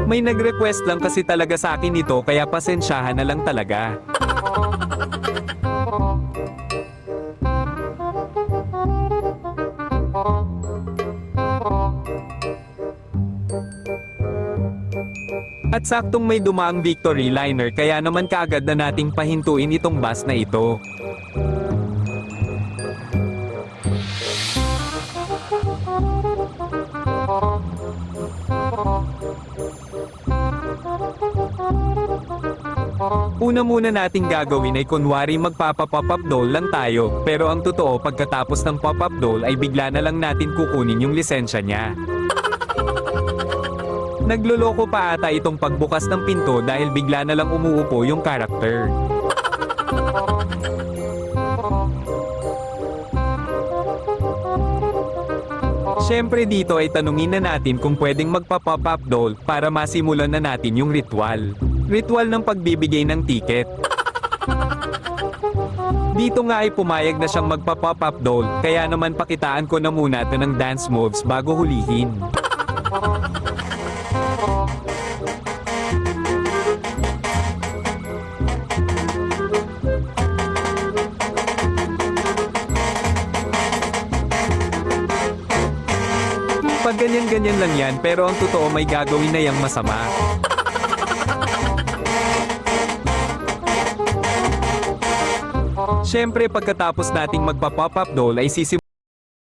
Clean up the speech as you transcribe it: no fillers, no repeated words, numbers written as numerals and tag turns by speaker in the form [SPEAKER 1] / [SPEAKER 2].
[SPEAKER 1] May nag-request lang kasi talaga sa akin ito kaya pasensyahan na lang talaga. At saktong may dumaang Victory Liner kaya naman kaagad na nating pahintuin itong bus na ito. Una muna nating gagawin ay kunwari magpapa-pop-up doll lang tayo, pero ang totoo pagkatapos ng pop-up doll ay bigla na lang natin kukunin yung lisensya niya. Nagloloko pa ata itong pagbukas ng pinto dahil bigla na lang umuupo yung karakter. Siyempre dito ay tanungin na natin kung pwedeng magpa-pop-up doll para masimulan na natin yung ritual. Ritual ng pagbibigay ng ticket. Dito nga ay pumayag na siyang magpa-pop-up doll, kaya naman pakitaan ko na muna ito ng dance moves bago hulihin. Pag ganyan-ganyan lang yan pero ang totoo may gagawin na yang masama. Siyempre pagkatapos nating magpa-pop-up doll ay